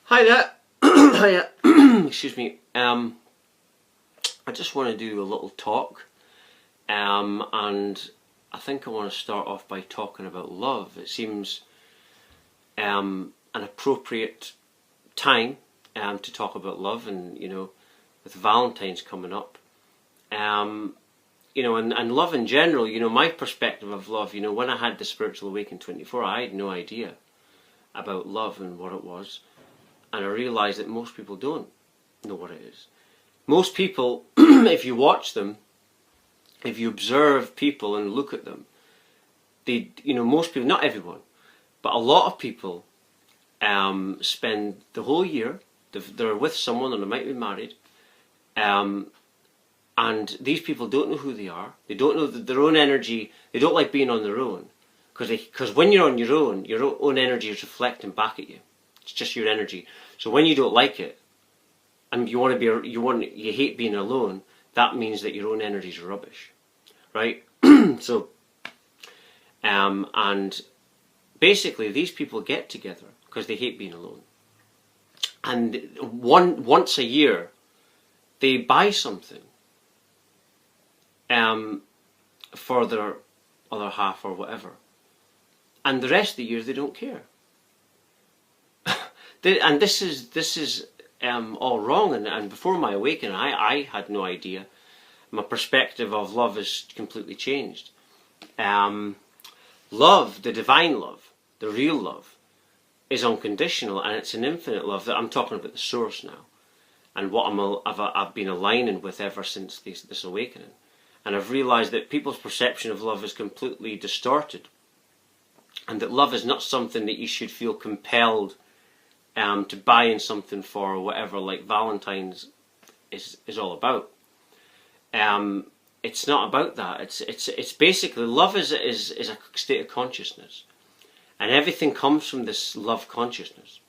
Hi there. Hiya. Excuse me. I just want to do a little talk, and I think I want to start off by talking about love. It seems an appropriate time to talk about love, and with Valentine's coming up, and love in general. My perspective of love. When I had the Spiritual Awakening 24, I had no idea about love and what it was. And I realised that most people don't know what it is. Most people, if you watch them, if you observe people and look at them, most people, not everyone, but a lot of people spend the whole year, they're with someone or they might be married, and these people don't know who they are. They don't know their own energy. They don't like being on their own. Because when you're on your own energy is reflecting back at you. It's just your energy. So when you don't like it, and you hate being alone, that means that your own energy is rubbish, right? And basically these people get together because they hate being alone. And once a year, they buy something for their other half or whatever. And the rest of the year they don't care. And this is all wrong. And before my awakening, I had no idea. My perspective of love has completely changed. Love, the divine love, the real love, is unconditional, and it's an infinite love. That I'm talking about the source now, and what I've been aligning with ever since this awakening. And I've realised that people's perception of love is completely distorted, and that love is not something that you should feel compelled to buying something for, or whatever, like Valentine's is all about. It's not about that. It's basically love is a state of consciousness, and everything comes from this love consciousness,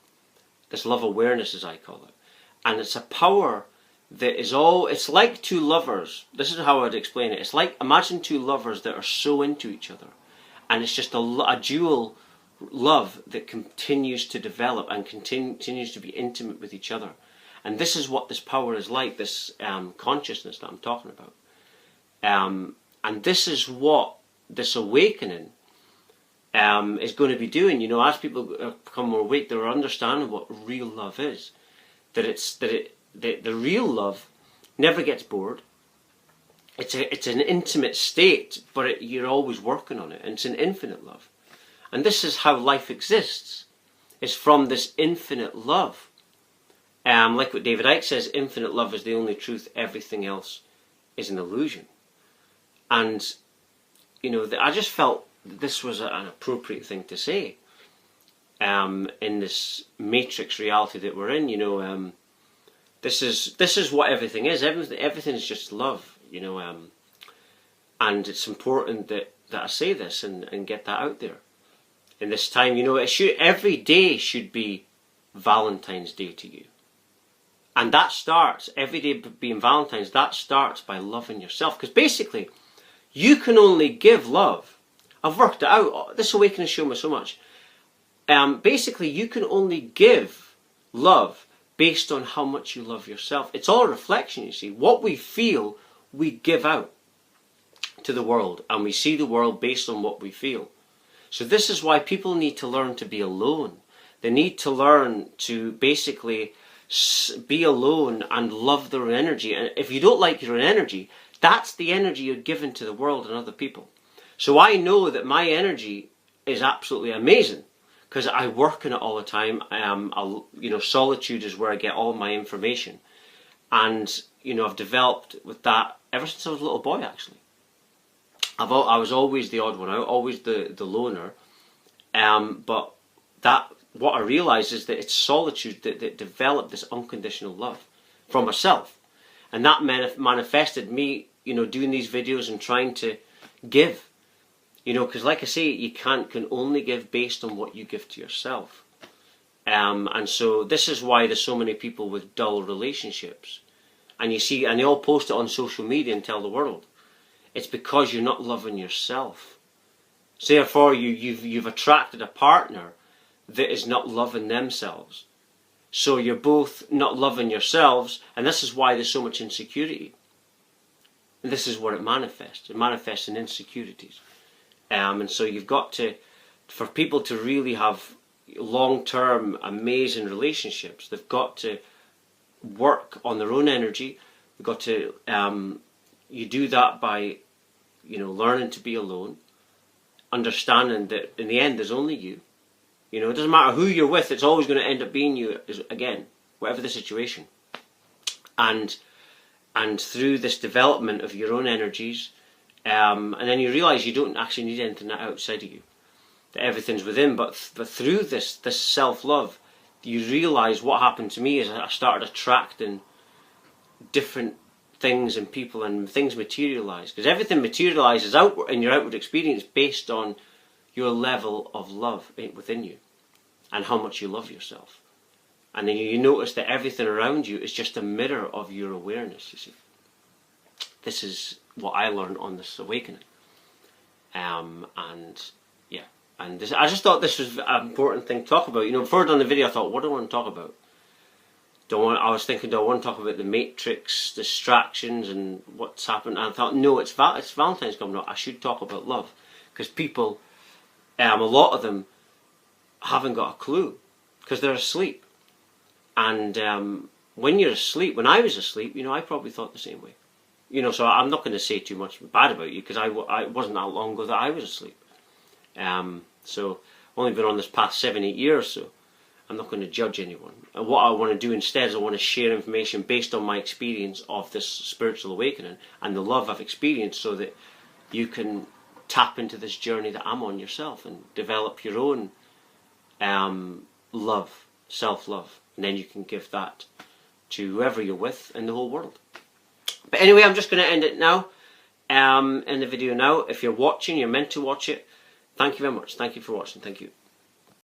this love awareness, as I call it, and it's a power that is all. It's like two lovers. This is how I'd explain it. It's like, imagine two lovers that are so into each other, and it's just a dual love that continues to develop and continues to be intimate with each other. And this is what this power is like, this consciousness that I'm talking about. And this is what this awakening is going to be doing. As people become more awake, they're understanding what real love is. The real love never gets bored. It's an intimate state, but you're always working on it, and it's an infinite love. And this is how life exists. It's from this infinite love. Like what David Icke says, infinite love is the only truth. Everything else is an illusion. And, I just felt this was an appropriate thing to say. In this matrix reality that we're in, this is what everything is. Everything is just love, and it's important that I say this and get that out there. In this time, every day should be Valentine's Day to you. And that starts, every day being Valentine's, that starts by loving yourself. Because basically, you can only give love. I've worked it out. This awakening has shown me so much. Basically, you can only give love based on how much you love yourself. It's all a reflection, you see. What we feel, we give out to the world. And we see the world based on what we feel. So this is why people need to learn to be alone. They need to learn to basically be alone and love their own energy. And if you don't like your own energy, that's the energy you're giving to the world and other people. So I know that my energy is absolutely amazing because I work in it all the time. Solitude is where I get all my information. And, I've developed with that ever since I was a little boy, actually. I was always the odd one out, always the loner, but what I realised is that it's solitude that developed this unconditional love from myself, and that manifested me, doing these videos and trying to give, because like I say, you can only give based on what you give to yourself, and so this is why there's so many people with dull relationships, and they all post it on social media and tell the world. It's because you're not loving yourself. So therefore, you've attracted a partner that is not loving themselves. So you're both not loving yourselves, and this is why there's so much insecurity. And this is what it manifests. It manifests in insecurities. And so you've got to, for people to really have long-term amazing relationships, they've got to work on their own energy. They've got to, you do that by, learning to be alone, understanding that in the end there's only you. It doesn't matter who you're with, it's always going to end up being you again, whatever the situation. And through this development of your own energies, and then you realise you don't actually need anything outside of you, that everything's within. But through this self-love, you realise what happened to me is I started attracting different things and people, and things materialise. Because everything materialises outward in your outward experience based on your level of love within you and how much you love yourself. And then you notice that everything around you is just a mirror of your awareness, you see. This is what I learned on this awakening. I just thought this was an important thing to talk about. Before I'd done the video, I thought, what do I want to talk about? I was thinking, do I want to talk about the Matrix, distractions, and what's happened? And I thought, no, it's Valentine's coming up. I should talk about love. Because people, a lot of them, haven't got a clue. Because they're asleep. And when you're asleep, when I was asleep, I probably thought the same way. So I'm not going to say too much bad about you, because it wasn't that long ago that I was asleep. So I've only been on this past 7-8 years, so I'm not going to judge anyone. And what I want to do instead is I want to share information based on my experience of this spiritual awakening and the love I've experienced, so that you can tap into this journey that I'm on yourself and develop your own love, self-love. And then you can give that to whoever you're with in the whole world. But anyway, I'm just going to end it now, in the video now. If you're watching, you're meant to watch it. Thank you very much. Thank you for watching. Thank you.